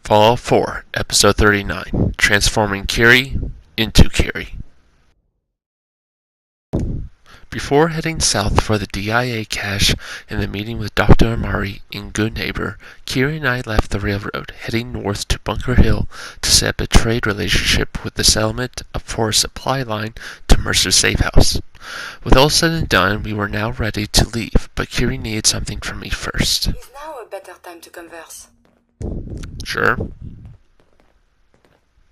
Fallout 4, Episode 39, Transforming Curie into Curie. Before heading south for the DIA cache and the meeting with Dr. Amari in Good Neighbor, Curie and I left the railroad, heading north to Bunker Hill to set up a trade relationship with the settlement for a supply line to Mercer's safe house. With all said and done, we were now ready to leave, but Curie needed something from me first. Is now a better time to converse? Sure.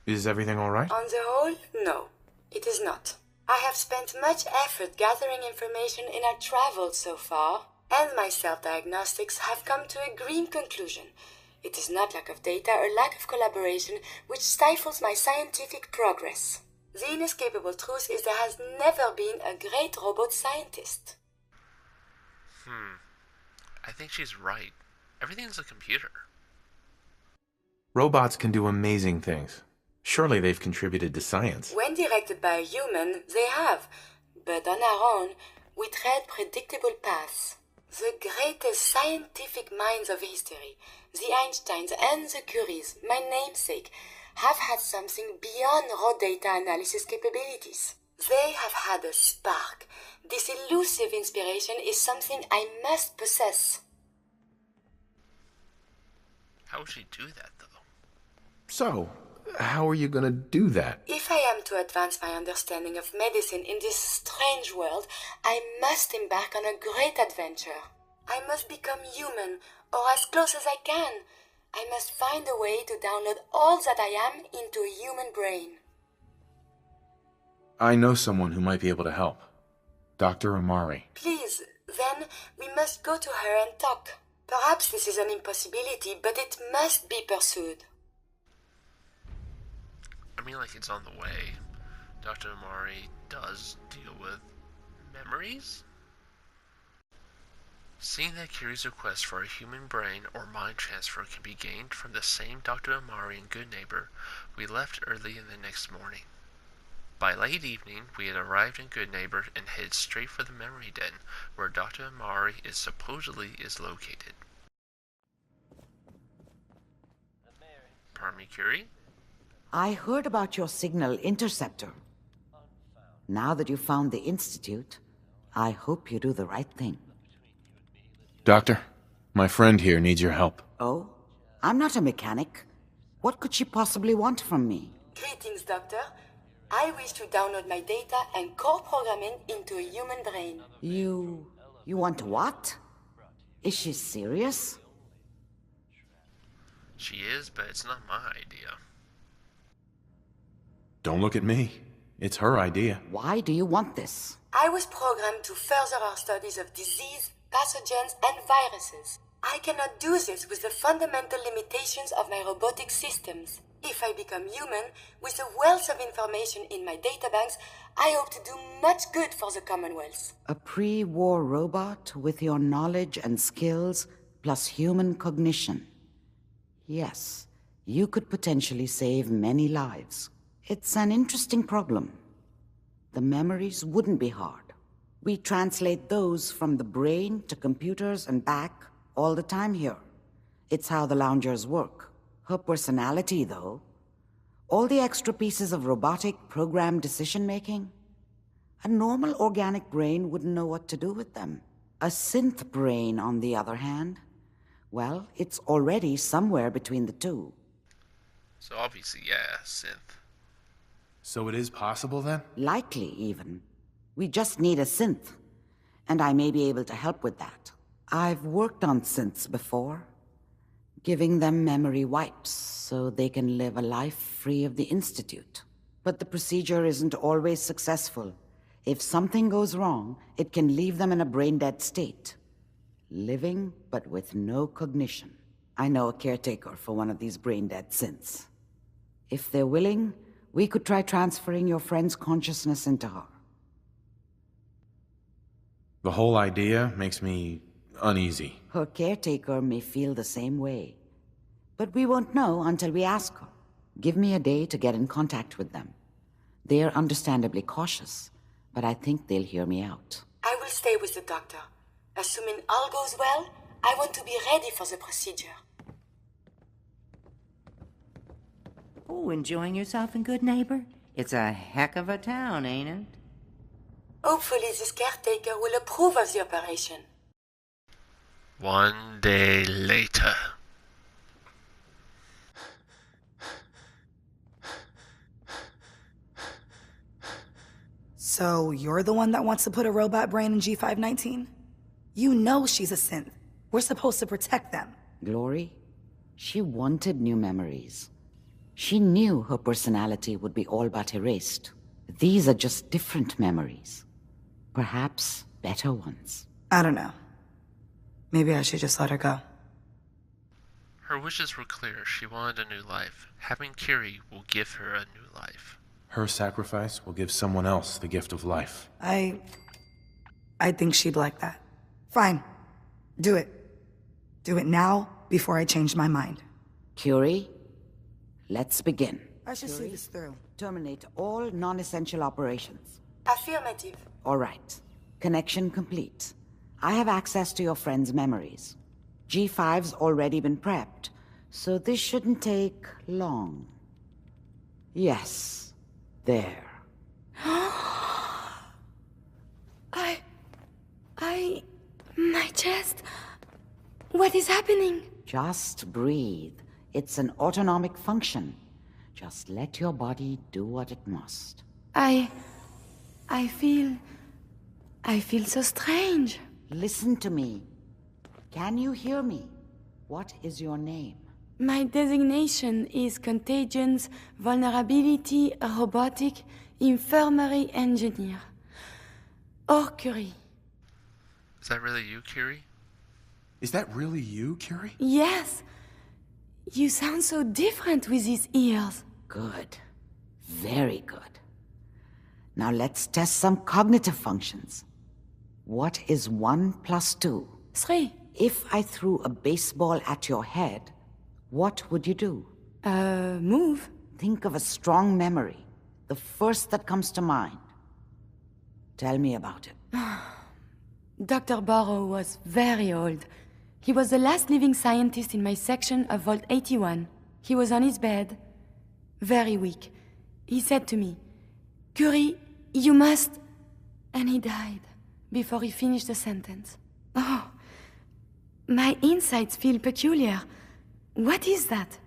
Is everything all right? On the whole, no, it is not. I have spent much effort gathering information in our travels so far, and my self-diagnostics have come to a grim conclusion. It is not lack of data or lack of collaboration which stifles my scientific progress. The inescapable truth is there has never been a great robot scientist. I think she's right. Everything's a computer. Robots can do amazing things. Surely they've contributed to science. When directed by a human, they have. But on our own, we tread predictable paths. The greatest scientific minds of history, the Einsteins and the Curies, my namesake, have had something beyond raw data analysis capabilities. They have had a spark. This elusive inspiration is something I must possess. How would she do that, though? So, how are you gonna do that? If I am to advance my understanding of medicine in this strange world, I must embark on a great adventure. I must become human, or as close as I can. I must find a way to download all that I am into a human brain. I know someone who might be able to help. Dr. Amari. Please, then, we must go to her and talk. Perhaps this is an impossibility, but it must be pursued. I mean, like, it's on the way. Dr. Amari does deal with memories? Seeing that Curie's request for a human brain or mind transfer can be gained from the same Dr. Amari in Good Neighbor, we left early in the next morning. By late evening, we had arrived in Good Neighbor and headed straight for the memory den, where Dr. Amari supposedly is located. Pardon me, Curie? I heard about your signal interceptor. Now that you found the Institute, I hope you do the right thing. Doctor, my friend here needs your help. Oh? I'm not a mechanic. What could she possibly want from me? Greetings, Doctor. I wish to download my data and core programming into a human brain. You want what? Is she serious? She is, but it's not my idea. Don't look at me. It's her idea. Why do you want this? I was programmed to further our studies of disease, pathogens, and viruses. I cannot do this with the fundamental limitations of my robotic systems. If I become human, with the wealth of information in my databanks, I hope to do much good for the Commonwealth. A pre-war robot with your knowledge and skills plus human cognition. Yes, you could potentially save many lives. It's an interesting problem. The memories wouldn't be hard. We translate those from the brain to computers and back all the time here. It's how the loungers work. Her personality, though, all the extra pieces of robotic programmed decision-making, a normal organic brain wouldn't know what to do with them. A synth brain, on the other hand, well, it's already somewhere between the two. So obviously, yeah, synth. So it is possible then? Likely, even. We just need a synth, and I may be able to help with that. I've worked on synths before, giving them memory wipes so they can live a life free of the Institute. But the procedure isn't always successful. If something goes wrong, it can leave them in a brain-dead state. Living, but with no cognition. I know a caretaker for one of these brain-dead synths. If they're willing, we could try transferring your friend's consciousness into her. The whole idea makes me uneasy. Her caretaker may feel the same way. But we won't know until we ask her. Give me a day to get in contact with them. They're understandably cautious, but I think they'll hear me out. I will stay with the doctor. Assuming all goes well, I want to be ready for the procedure. Oh, enjoying yourself in Good Neighbor? It's a heck of a town, ain't it? Hopefully this caretaker will approve of the operation. 1 day later. So you're the one that wants to put a robot brain in G519? You know she's a synth. We're supposed to protect them. Glory, she wanted new memories. She knew her personality would be all but erased. These are just different memories. Perhaps better ones. I don't know. Maybe I should just let her go. Her wishes were clear. She wanted a new life. Having Curie will give her a new life. Her sacrifice will give someone else the gift of life. I think she'd like that. Fine. Do it. Do it now, before I change my mind. Curie, let's begin. I should see this through. Terminate all non-essential operations. Affirmative. All right. Connection complete. I have access to your friend's memories. G5's already been prepped, so this shouldn't take long. Yes. There. My chest. What is happening? Just breathe. It's an autonomic function. Just let your body do what it must. I feel so strange. Listen to me. Can you hear me? What is your name? My designation is Contagions Vulnerability Robotic Infirmary Engineer. Or Curie. Is that really you, Curie? Is that really you, Curie? Yes. You sound so different with these ears. Good. Very good. Now let's test some cognitive functions. What is 1 plus 2? 3. If I threw a baseball at your head, what would you do? Move. Think of a strong memory. The first that comes to mind. Tell me about it. Dr. Barrow was very old. He was the last living scientist in my section of Vault 81. He was on his bed, very weak. He said to me, "Curie, you must..." And he died before he finished the sentence. Oh, my insides feel peculiar. What is that?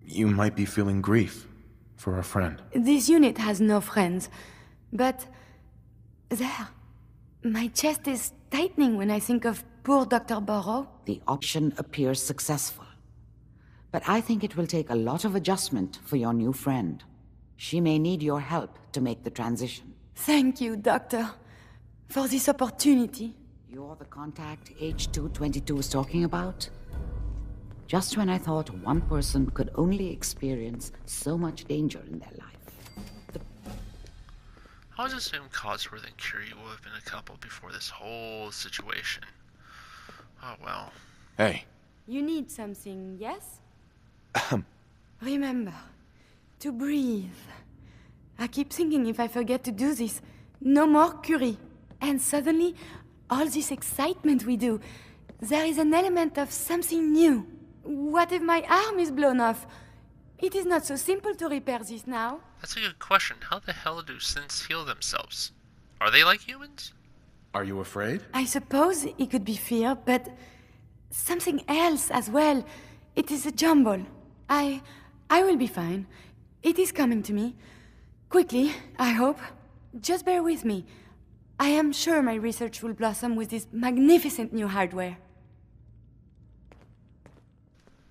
You might be feeling grief for a friend. This unit has no friends, but there, my chest is tightening when I think of poor Dr. Barrow. The option appears successful. But I think it will take a lot of adjustment for your new friend. She may need your help to make the transition. Thank you, Doctor, for this opportunity. You're the contact H222 is talking about? Just when I thought one person could only experience so much danger in their life. I always assumed Codsworth and Curie would have been a couple before this whole situation. Oh well. Hey. You need something, yes? Remember, to breathe. I keep thinking if I forget to do this, no more Curie. And suddenly, all this excitement we do, there is an element of something new. What if my arm is blown off? It is not so simple to repair this now. That's a good question. How the hell do synths heal themselves? Are they like humans? Are you afraid? I suppose it could be fear, but something else as well. It is a jumble. I will be fine. It is coming to me. Quickly, I hope. Just bear with me. I am sure my research will blossom with this magnificent new hardware.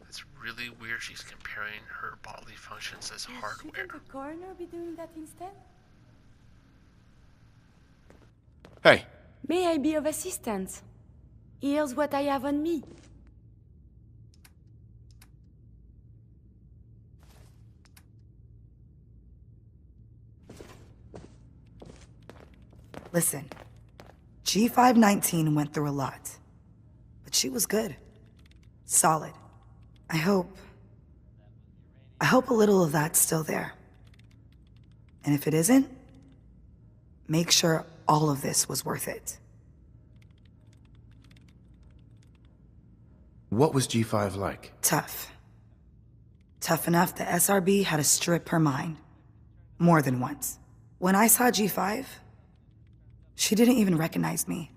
It's really weird she's comparing her bodily functions as hardware. Shouldn't the coroner be doing that instead? Hey. May I be of assistance? Here's what I have on me. Listen, G519 went through a lot, but she was good. Solid. I hope a little of that's still there. And if it isn't, make sure all of this was worth it. What was G5 like? Tough. Tough enough the SRB had to strip her mind. More than once. When I saw G5, she didn't even recognize me.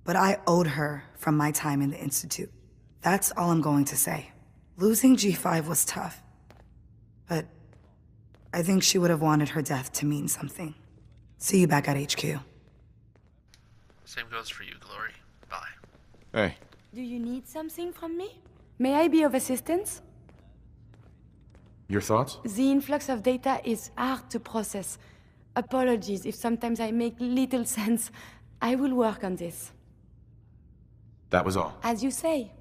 But I owed her from my time in the Institute. That's all I'm going to say. Losing G5 was tough. But I think she would have wanted her death to mean something. See you back at HQ. Same goes for you, Glory. Bye. Hey, Do you need something from me? May I be of assistance? your thoughts? The influx of data is hard to process. Apologies if sometimes I make little sense. I will work on this. That was all. As you say.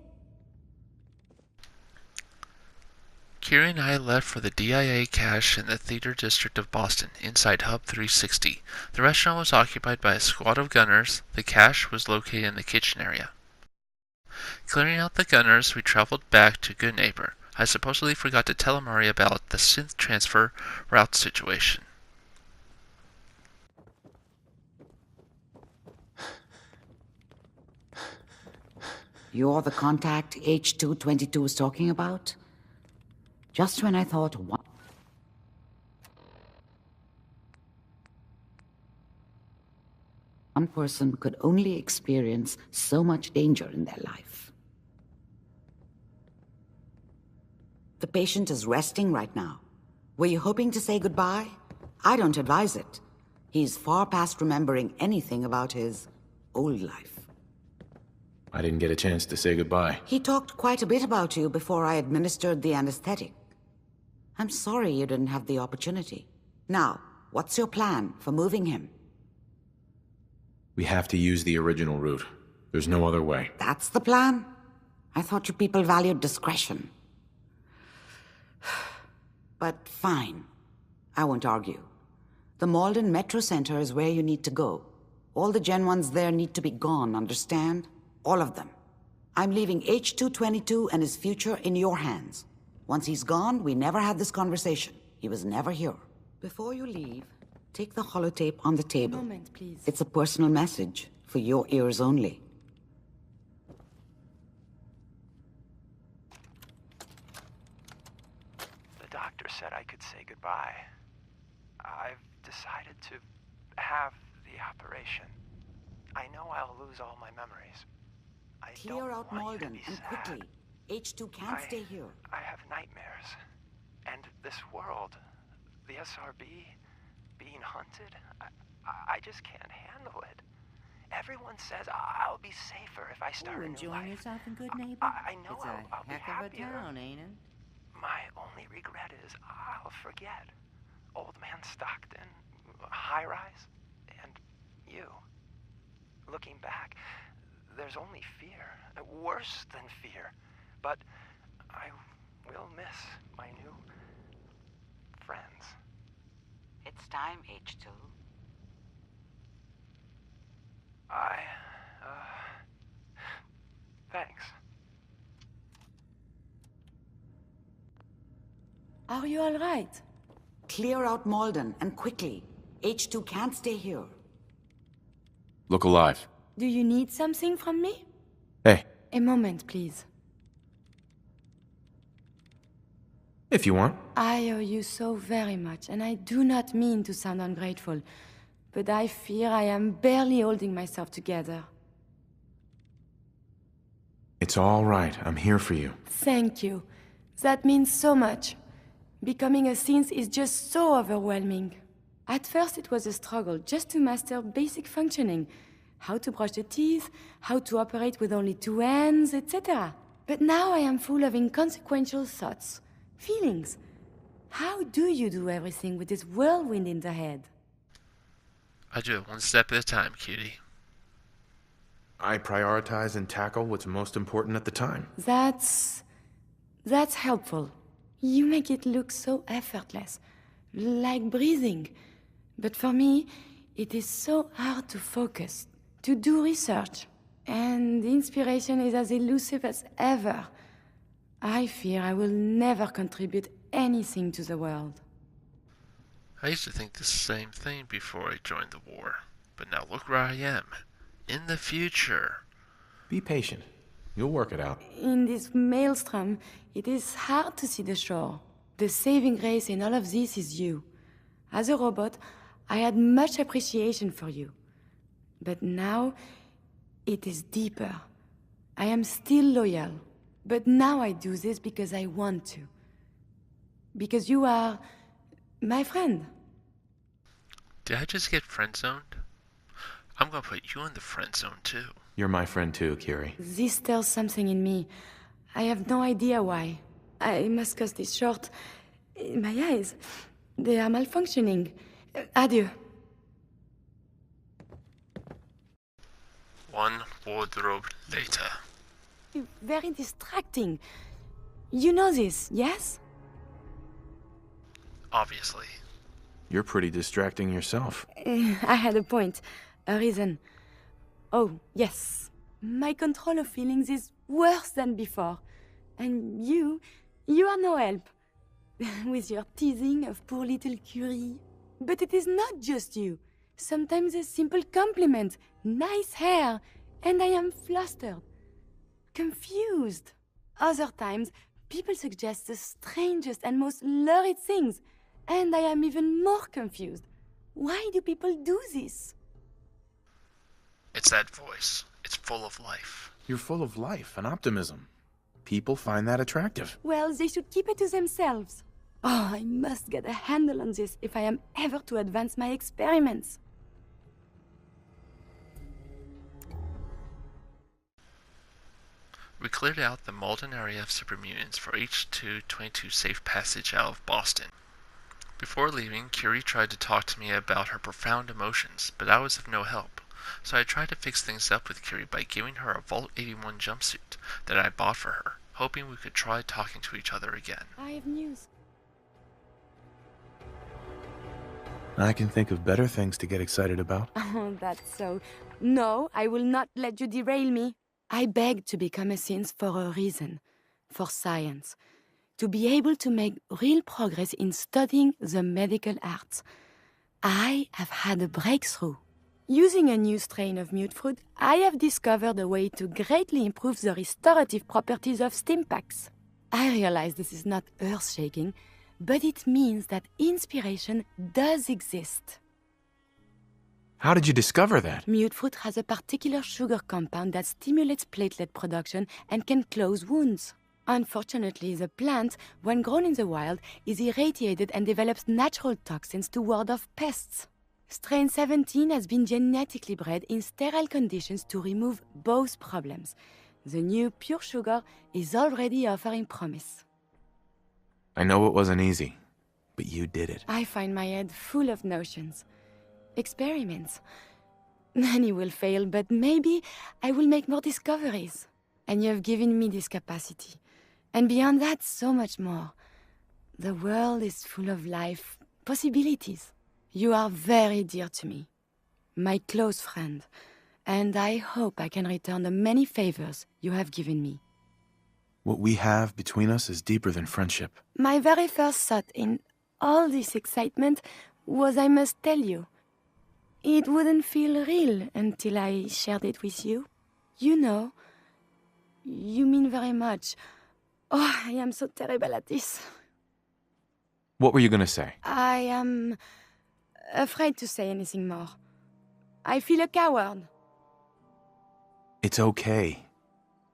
Curie and I left for the DIA cache in the Theater District of Boston, inside Hub 360. The restaurant was occupied by a squad of gunners. The cache was located in the kitchen area. Clearing out the gunners, we traveled back to Good Neighbor. I supposedly forgot to tell Amari about the synth transfer route situation. You're the contact H222 was talking about? Just when I thought one person could only experience so much danger in their life. The patient is resting right now. Were you hoping to say goodbye? I don't advise it. He's far past remembering anything about his old life. I didn't get a chance to say goodbye. He talked quite a bit about you before I administered the anesthetic. I'm sorry you didn't have the opportunity. Now, what's your plan for moving him? We have to use the original route. There's no other way. That's the plan? I thought you people valued discretion. But fine. I won't argue. The Malden Metro Center is where you need to go. All the Gen 1s there need to be gone, understand? All of them. I'm leaving H222 and his future in your hands. Once he's gone, we never had this conversation. He was never here. Before you leave, take the holotape on the table. A moment, please. It's a personal message, for your ears only. The doctor said I could say goodbye. I've decided to have the operation. I know I'll lose all my memories. I Clear don't out want you to Malden, be and sad. quickly. H2 can't stay here. I have nightmares. And this world, the SRB, being hunted, I just can't handle it. Everyone says I'll be safer if I start a new Enjoying life. yourself in Good Neighbor? I know It's I'll a be heck of a happier. town, ain't it? My only regret is I'll forget. Old Man Stockton, High Rise, and you. Looking back, there's only fear. Worse than fear. But I will miss my new friends. It's time, H2. Thanks. Are you all right? Clear out Malden, and quickly. H2 can't stay here. Look alive. Do you need something from me? Hey, A moment, please. if you want. I owe you so very much, and I do not mean to sound ungrateful, but I fear I am barely holding myself together. It's all right. I'm here for you. Thank you. That means so much. Becoming a synth is just so overwhelming. At first it was a struggle just to master basic functioning. How to brush the teeth, how to operate with only two hands, etc. But now I am full of inconsequential thoughts, feelings. How do you do everything with this whirlwind in the head? I do it one step at a time, cutie. I prioritize and tackle what's most important at the time. That's helpful. You make it look so effortless, like breathing. But for me, it is so hard to focus, to do research. And the inspiration is as elusive as ever. I fear I will never contribute anything to the world. I used to think the same thing before I joined the war. But now look where I am. In the future. Be patient. You'll work it out. In this maelstrom, it is hard to see the shore. The saving grace in all of this is you. As a robot, I had much appreciation for you. But now, it is deeper. I am still loyal. But now I do this because I want to. Because you are my friend. Did I just get friend-zoned? I'm gonna put you in the friend zone too. You're my friend too, Curie. This stirs something in me. I have no idea why. I must cut this short. My eyes, they are malfunctioning. Adieu. One wardrobe later. Very distracting. You know this, yes? Obviously. You're pretty distracting yourself. I had a point. A reason. Oh, yes. My control of feelings is worse than before. And you are no help. With your teasing of poor little Curie. But it is not just you. Sometimes a simple compliment, nice hair, and I am flustered. Confused. Other times, people suggest the strangest and most lurid things, and I am even more confused. Why do people do this? It's that voice. It's full of life. You're full of life and optimism. People find that attractive. Well, they should keep it to themselves. Oh, I must get a handle on this if I am ever to advance my experiments. We cleared out the Malden area of supermutants for H222 safe passage out of Boston. Before leaving, Curie tried to talk to me about her profound emotions, but I was of no help. So I tried to fix things up with Curie by giving her a Vault 81 jumpsuit that I bought for her, hoping we could try talking to each other again. I have news. I can think of better things to get excited about. Oh, that's so. No, I will not let you derail me. I begged to become a synth for a reason. For science. To be able to make real progress in studying the medical arts. I have had a breakthrough. Using a new strain of mute fruit, I have discovered a way to greatly improve the restorative properties of stimpaks. I realize this is not earth-shaking, but it means that inspiration does exist. How did you discover that? Mute fruit has a particular sugar compound that stimulates platelet production and can close wounds. Unfortunately, the plant, when grown in the wild, is irradiated and develops natural toxins to ward off pests. Strain 17 has been genetically bred in sterile conditions to remove both problems. The new pure sugar is already offering promise. I know it wasn't easy, but you did it. I find my head full of notions. Experiments. Many will fail, but maybe I will make more discoveries. And you have given me this capacity. And beyond that, so much more. The world is full of life, possibilities. You are very dear to me, my close friend, and I hope I can return the many favors you have given me. What we have between us is deeper than friendship. My very first thought in all this excitement was I must tell you. It wouldn't feel real until I shared it with you. You know, you mean very much. Oh, I am so terrible at this. What were you going to say? I am afraid to say anything more. I feel a coward. It's okay.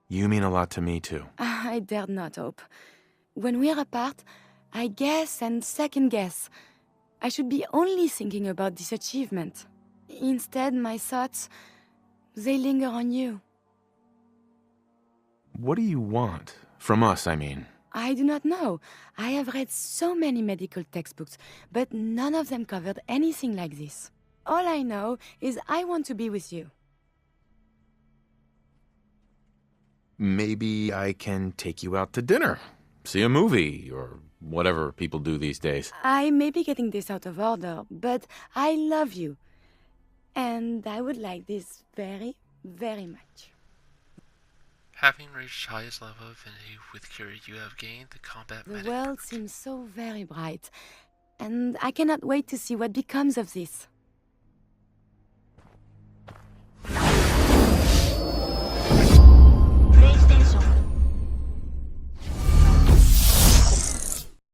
You mean a lot to me, too. I dared not hope. When we're apart, I guess and second guess. I should be only thinking about this achievement. Instead, my thoughts, they linger on you. What do you want? From us, I mean. I do not know. I have read so many medical textbooks, but none of them covered anything like this. All I know is I want to be with you. Maybe I can take you out to dinner, see a movie, or whatever people do these days. I may be getting this out of order, but I love you. And I would like this very, very much. Having reached highest level of affinity with Curie, you have gained the combat The medic world privilege. seems so very bright, and I cannot wait to see what becomes of this.